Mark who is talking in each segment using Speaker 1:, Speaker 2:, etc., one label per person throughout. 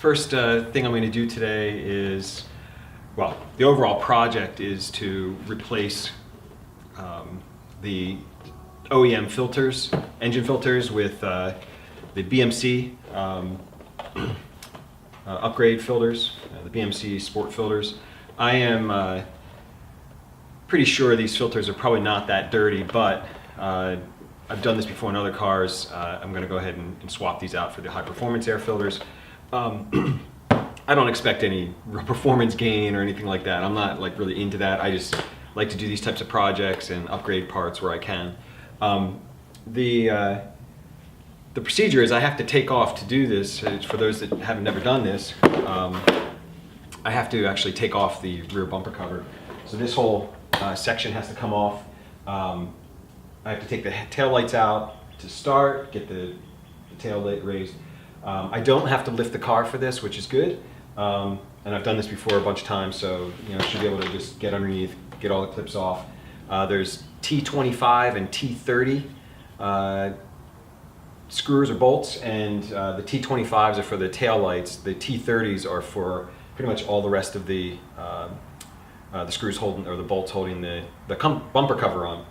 Speaker 1: First thing I'm going to do today is, well, the overall project is to replace the OEM filters, engine filters with the BMC upgrade filters, the BMC sport filters. I am pretty sure these filters are probably not that dirty, but I've done this before in other cars. I'm going to go ahead and swap these out for the high performance air filters. I don't expect any performance gain or anything like that. I'm not like really into that. I just like to do these types of projects and upgrade parts where I can. The procedure is I have to take off to do this. For those that haven't never done this, I have to actually take off the rear bumper cover. So this whole section has to come off. I have to take the tail lights out to start, get the tail light raised. I don't have to lift the car for this, which is good. And I've done this before a bunch of times, so I should be able to just get underneath, get all the clips off. There's T25 and T30 screws or bolts, and the T25s are for the tail lights. The T30s are for pretty much all the rest of the screws holding, or the bolts holding the bumper cover on.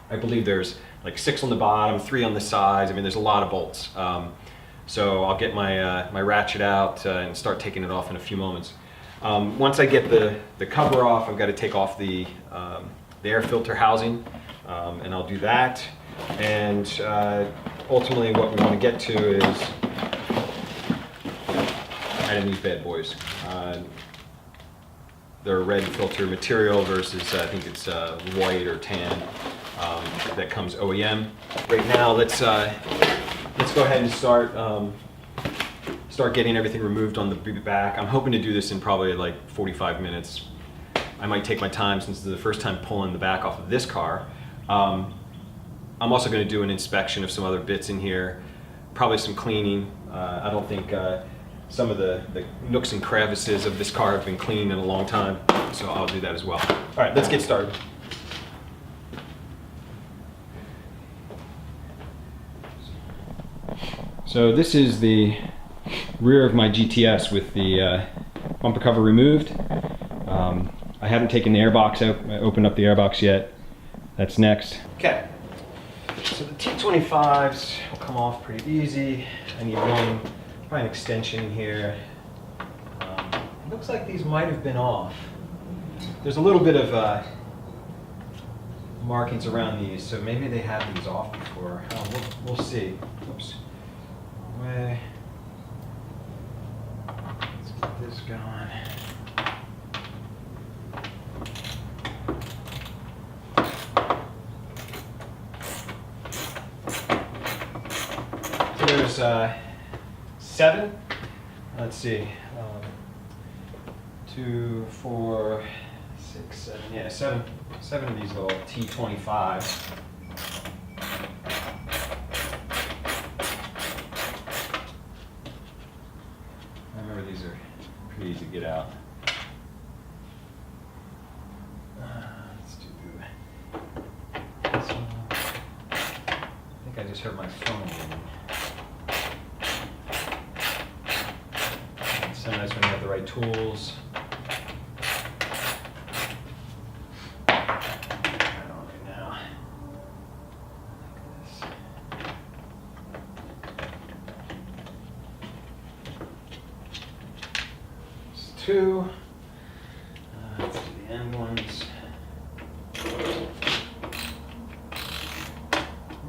Speaker 1: I believe there's like 6 on the bottom, 3 on the sides. I mean, there's a lot of bolts. So I'll get my ratchet out and start taking it off in a few moments. Once I get the cover off, I've got to take off the air filter housing, and I'll do that. And ultimately what we want to get to is adding these bad boys. They're red filter material versus I think it's white or tan that comes OEM. Right now, let's go ahead and start getting everything removed on the back. I'm hoping to do this in probably like 45 minutes. I might take my time since this is the first time pulling the back off of this car. I'm also going to do an inspection of some other bits in here, probably some cleaning. I don't think some of the nooks and crevices of this car have been cleaned in a long time, so I'll do that as well. All right, let's get started. So this is the rear of my GTS with the bumper cover removed. I haven't taken the airbox out, opened up the airbox yet. That's next. Okay, so the T25s will come off pretty easy. I need one, probably an extension here. It looks like these might have been off. There's a little bit of markings around these, so maybe they had these off before. We'll see. Oops. Way. Let's get this going. So there's 7. Let's see. 2, 4, 6, 7. Yeah, 7 of these little T25s. These are pretty easy to get out. Let's do this one. I think I just heard my phone ringing. It's so nice when you have the right tools. Right on right now. Like this. 2. Let's do the end ones.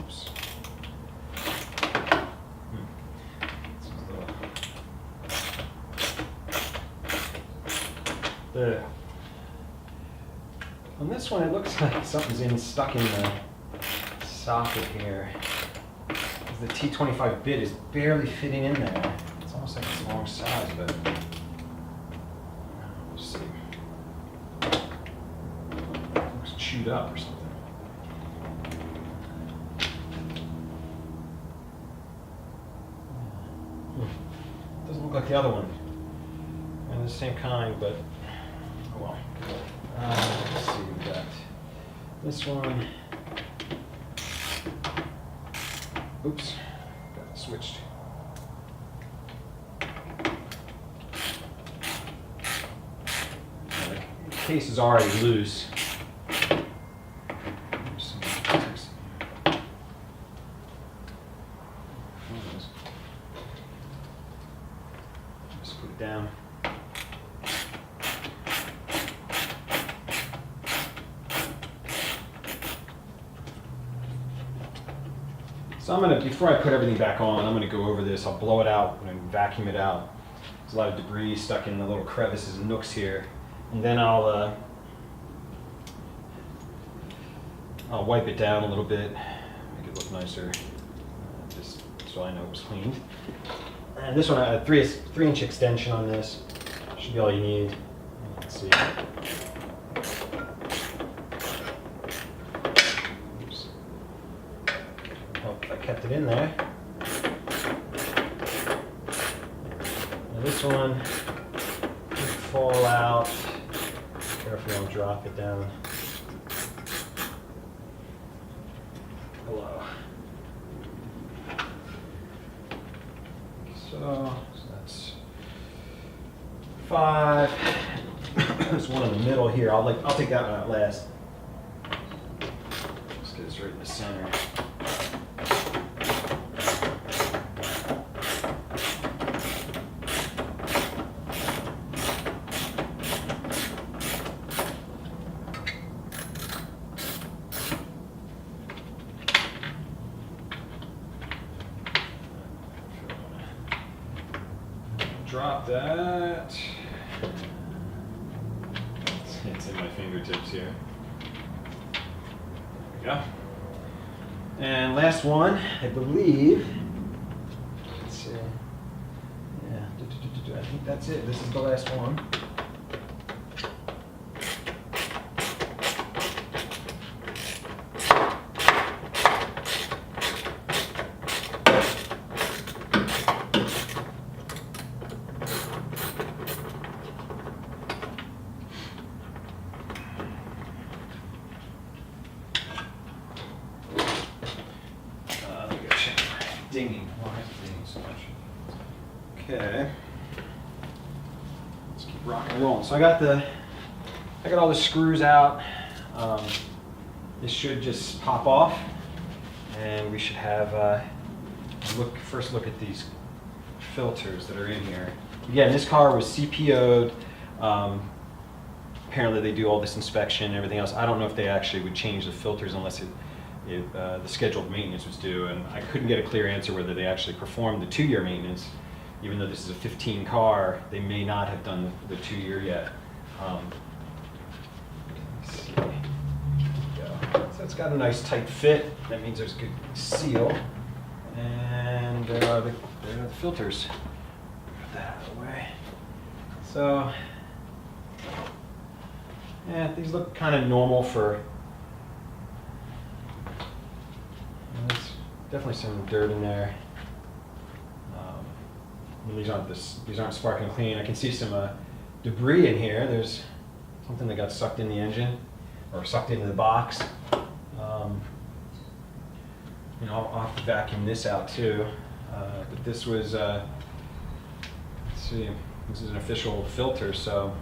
Speaker 1: Oops. On this one, it looks like something's stuck in the socket here. The T25 bit is barely fitting in there. It's almost like it's the wrong size, but. Chewed up or something. Doesn't look like the other one. And the same kind, but oh well. Let's see, we got this one. Oops, got it switched. case is already loose. Just put it down. So I'm gonna, before I put everything back on, I'm gonna go over this. I'll blow it out and vacuum it out. There's a lot of debris stuck in the little crevices and nooks here. And then I'll wipe it down a little bit, make it look nicer, just so I know it was cleaned. And this one, I had a 3-inch extension on this. Should be all you need. Let's see. Oops. Oh, I kept it in there. Now this one could fall out. Carefully, don't drop it down. Below. So that's 5. There's one in the middle here. I'll take that one out last. Let's get this right in the center. Drop that. It's in my fingertips here. There we go. And last one, I believe. Let's see. Yeah, I think that's it. This is the last one. Dinging. Why is it dinging so much? Okay. Let's keep rocking and rolling. So I got all the screws out. This should just pop off, and we should have first look at these filters that are in here. Again, this car was CPO'd. Apparently, they do all this inspection and everything else. I don't know if they actually would change the filters unless the scheduled maintenance was due, and I couldn't get a clear answer whether they actually performed the 2-year maintenance. Even though this is a 15 car, they may not have done the 2-year yet. Let's see. There we go. So it's got a nice tight fit. That means there's a good seal. And there are the filters. Put that out of the way. So, yeah, these look kind of normal for. There's definitely some dirt in there. These aren't sparkling clean. I can see some debris in here. There's something that got sucked in the engine or sucked into the box. I'll have to vacuum this out too. But this was, let's see, this is an official filter, so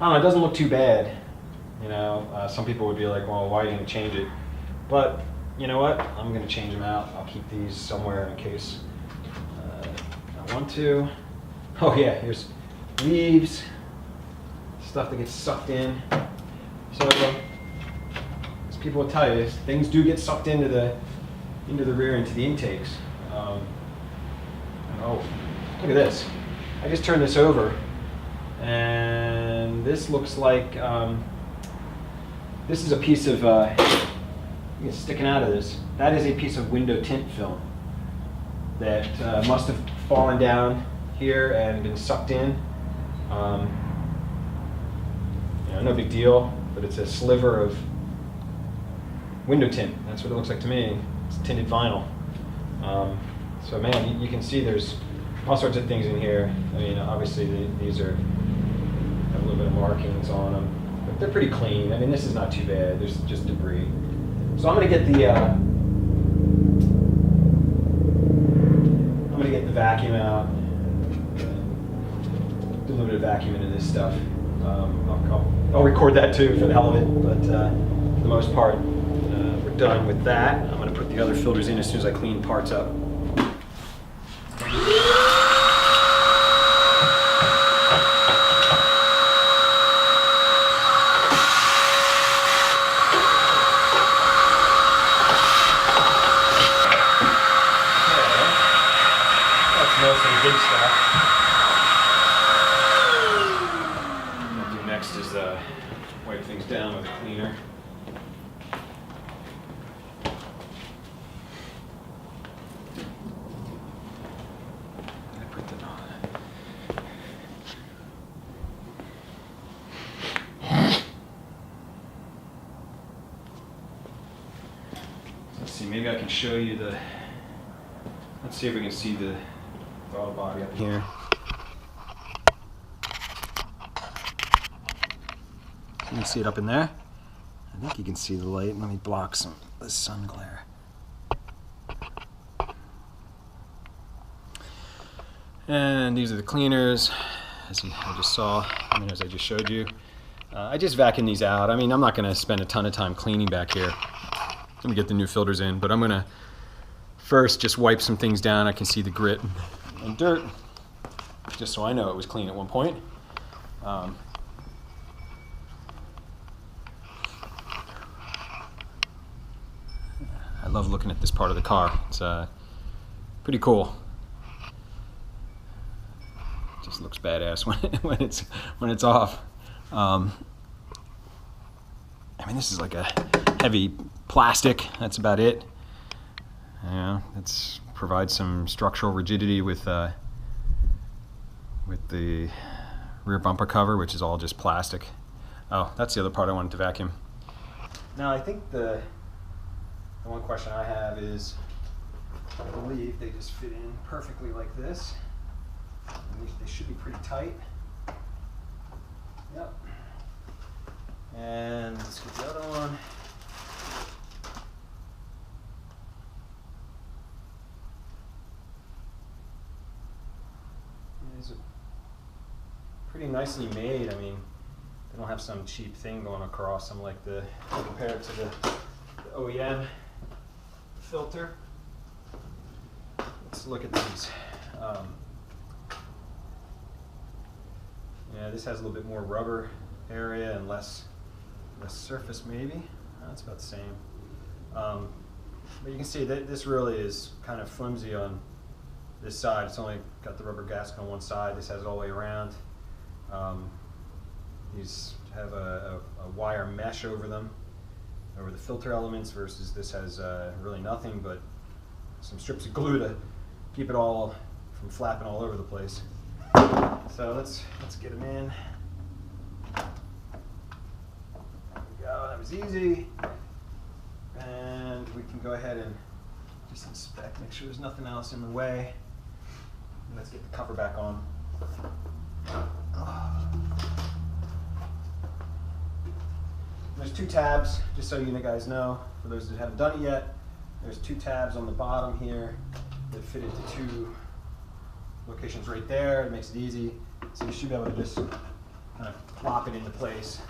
Speaker 1: I don't know. It doesn't look too bad. Some people would be like, well, why are you going to change it? But you know what? I'm going to change them out. I'll keep these somewhere in case I want to. Oh yeah, here's leaves, stuff that gets sucked in. So as people will tell you, things do get sucked into the rear, into the intakes. Oh, look at this. I just turned this over, and this looks like this is a piece of it's sticking out of this. That is a piece of window tint film that must have fallen down here and been sucked in. No big deal, but it's a sliver of window tint. That's what it looks like to me. It's tinted vinyl. So man, you can see there's all sorts of things in here. I mean, obviously these have a little bit of markings on them, but they're pretty clean. I mean, this is not too bad. There's just debris. So I'm gonna get the vacuum out. Do a little bit of vacuum into this stuff. I'll record that too for the hell of it, but for the most part, we're done with that. I'm going to put the other filters in as soon as I clean parts up. Mostly big stuff. What I'll do next is wipe things down with a cleaner. I put that on. Let's see, maybe I can show you the. Let's see if we can see the throttle body up here. You can see it up in there. I think you can see the light. Let me block some of the sun glare. And these are the cleaners, as I just saw, as I just showed you. I just vacuum these out. I mean, I'm not going to spend a ton of time cleaning back here. Let me get the new filters in, but I'm going to first just wipe some things down. I can see the grit and dirt, just so I know it was clean at one point. I love looking at this part of the car. It's pretty cool. Just looks badass when it's off. I mean, this is like a heavy plastic. That's about it. Yeah, it provides some structural rigidity with the rear bumper cover, which is all just plastic. Oh, that's the other part I wanted to vacuum. Now, I think the one question I have is, I believe they just fit in perfectly like this. They should be pretty tight. Yep. And let's get the other one. These are pretty nicely made. I mean, they don't have some cheap thing going across them like compared to the OEM filter. Let's look at these. Yeah, this has a little bit more rubber area and less surface maybe. That's about the same. But you can see that this really is kind of flimsy on this side. It's only got the rubber gasket on one side. This has it all the way around. These have a wire mesh over them, over the filter elements, versus this has really nothing but some strips of glue to keep it all from flapping all over the place. So let's get them in. There we go. That was easy. And we can go ahead and just inspect, make sure there's nothing else in the way. Let's get the cover back on. There's two tabs, just so you guys know, for those that haven't done it yet. There's two tabs on the bottom here that fit into two locations right there. It makes it easy. So you should be able to just kind of plop it into place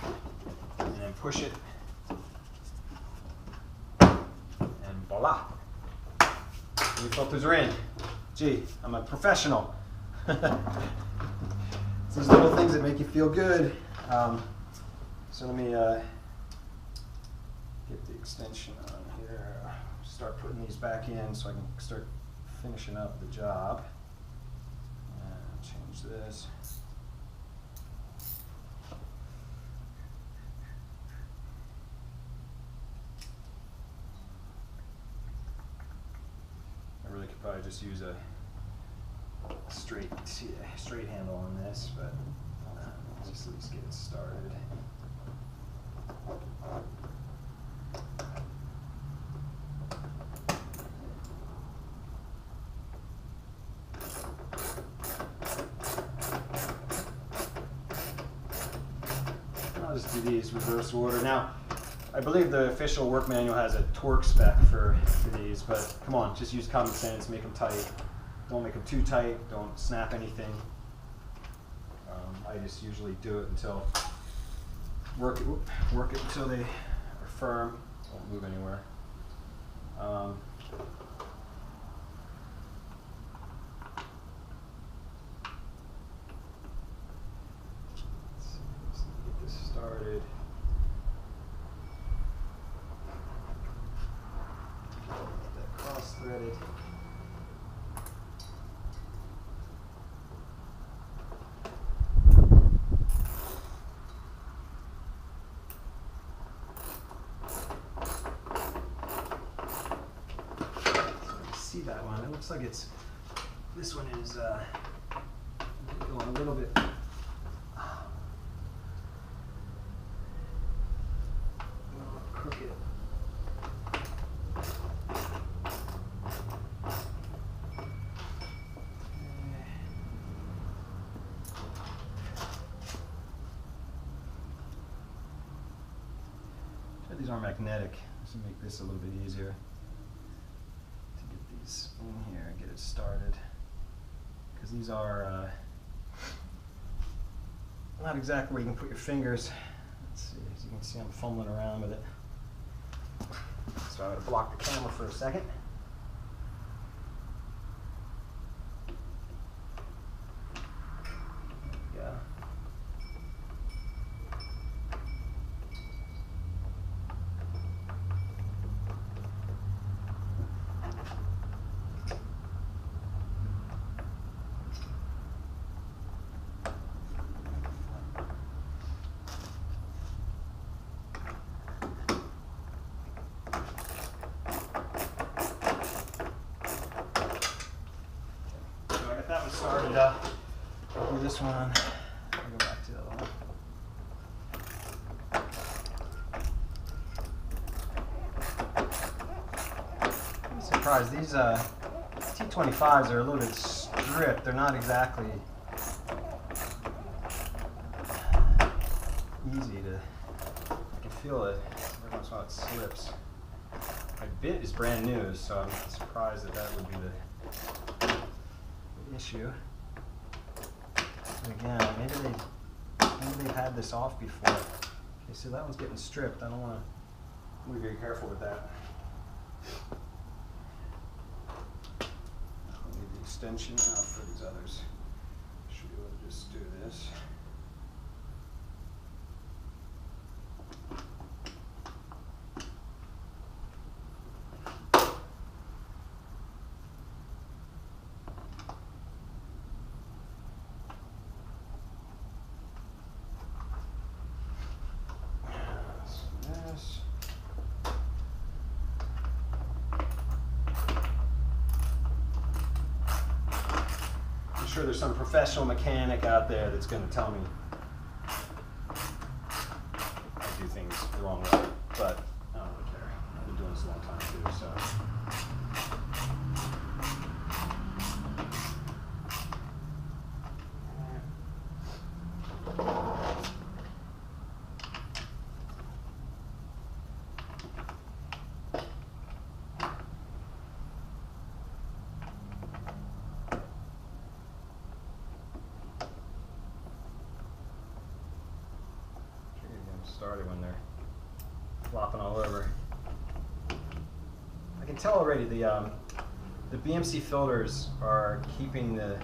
Speaker 1: and then push it. And voila. New filters are in. Gee, I'm a professional. It's these little things that make you feel good. So let me get the extension on here. Start putting these back in so I can start finishing up the job. And change this. I really could probably just use a straight handle on this, but just at least get it started. I'll just do these reverse order. Now, I believe the official work manual has a torque spec for these, but come on, just use common sense, make them tight. Don't make them too tight, don't snap anything. I just usually do it until work it until they are firm. Won't move anywhere. Let's get this started. Get that cross threaded. See that one? It looks like it's, this one is going a little bit crooked. These are magnetic, this will make this a little bit easier. In here and get it started, because these are not exactly where you can put your fingers. Let's see, as you can see, I'm fumbling around with it. So I'm going to block the camera for a second. Yeah. That one started up. I'll do this one. I'll go back to the other one. I'm surprised. These T25s are a little bit stripped. They're not exactly easy to. I can feel it every once in a while. It slips. My bit is brand new, so I'm surprised that that would be the issue. And again, maybe they've had this off before. Okay, so that one's getting stripped. I don't want to be very careful with that. I'll need the extension out for these others. Should be able to just do this. I'm sure there's some professional mechanic out there that's going to tell me I do things the wrong way, but I don't really care. I've been doing this a long time too, so. Started when they're flopping all over. I can tell already the BMC filters are keeping the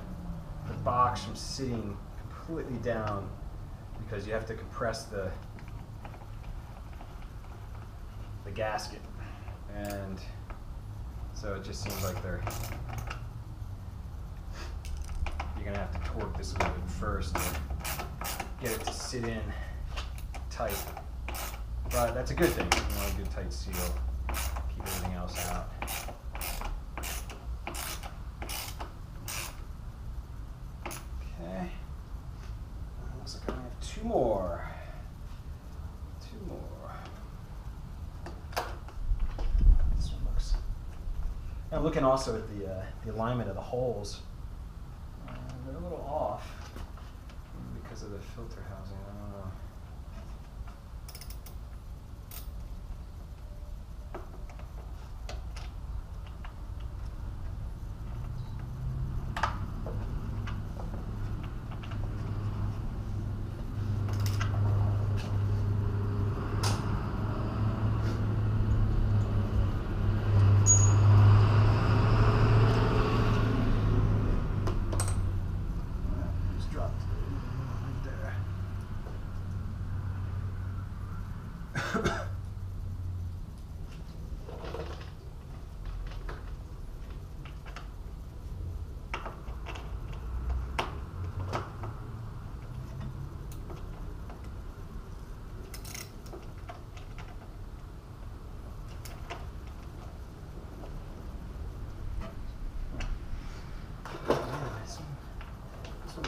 Speaker 1: box from sitting completely down because you have to compress the gasket, and so it just seems like you're gonna have to torque this a little bit first to get it to sit in tight, but that's a good thing. You want a good tight seal, keep everything else out. Okay, looks like I have two more. This one looks. I'm looking also at the alignment of the holes. They're a little off because of the filter housing. I don't know.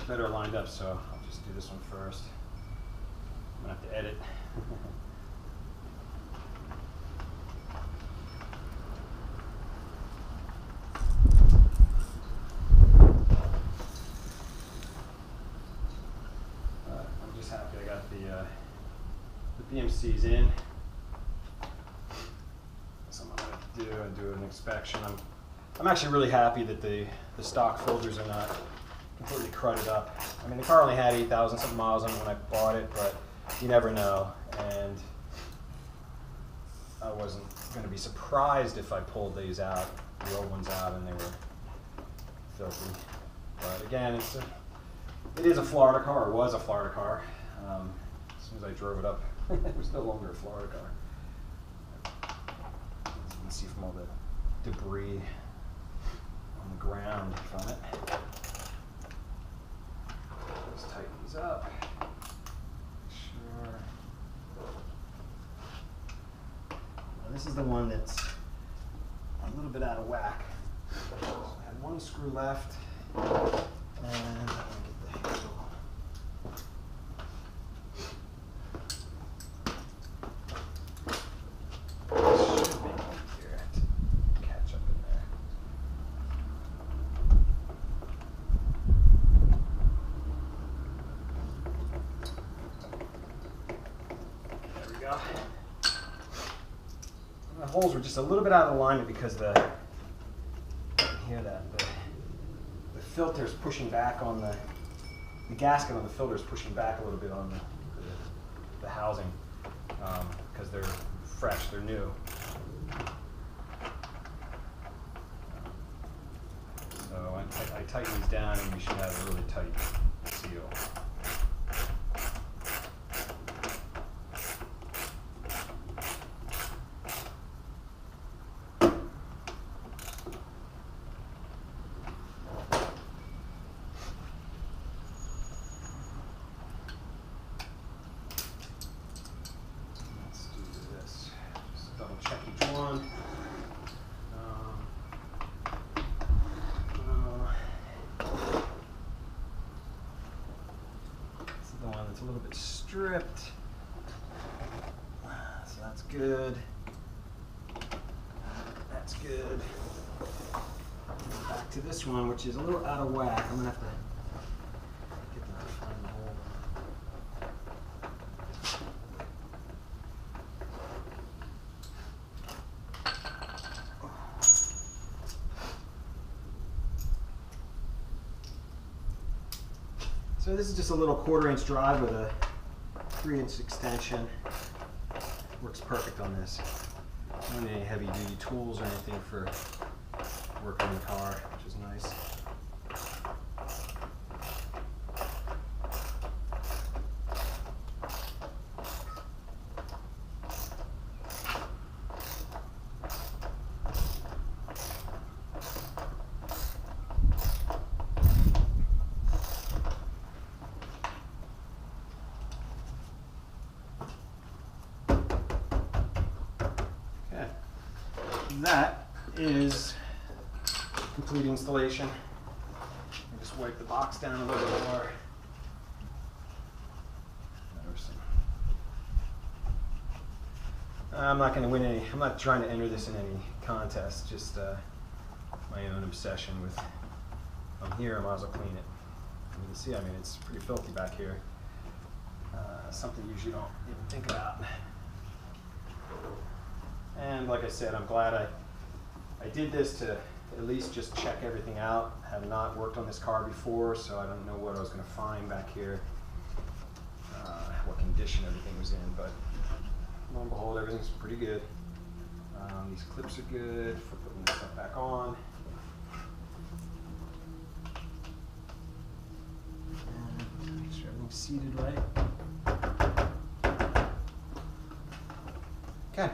Speaker 1: better lined up, so I'll just do this one first. I'm gonna have to edit. I'm just happy I got the BMCs in. So I'm gonna do an inspection. I'm actually really happy that the stock filters are not completely crudded up. I mean, the car only had 8,000 something miles on it when I bought it, but you never know. And I wasn't going to be surprised if I pulled these out, the old ones out, and they were filthy. But again, it is a Florida car, or was a Florida car. As soon as I drove it up, it was no longer a Florida car. As you can see from all the debris on the ground from it. Let's tighten these up. Sure. Now this is the one that's a little bit out of whack. So I had one screw left, and I'm going to get the handle. Should be easier to catch up in there. There we go. The holes were just a little bit out of alignment because you can hear that the filter is pushing back on the gasket on the filter is pushing back a little bit on the housing because they're fresh, they're new. So I tighten these down and we should have a really tight seal. Check each one. This is the one that's a little bit stripped. So that's good. That's good. Back to this one, which is a little out of whack. I'm gonna have to get them to find the hole. So this is just a little 1/4-inch drive with a 3-inch extension. Works perfect on this. Don't need any heavy duty tools or anything for working the car, which is nice. That is complete installation. I just wipe the box down a little bit more. I'm not going to win any. I'm not trying to enter this in any contest. Just my own obsession with. I'm here. I might as well clean it. You can see. I mean, it's pretty filthy back here. Something you usually don't even think about. And like I said, I'm glad I did this to at least just check everything out. I have not worked on this car before, so I don't know what I was going to find back here, what condition everything was in, but lo and behold, everything's pretty good. These clips are good for putting this stuff back on. And make sure everything's seated right. Okay.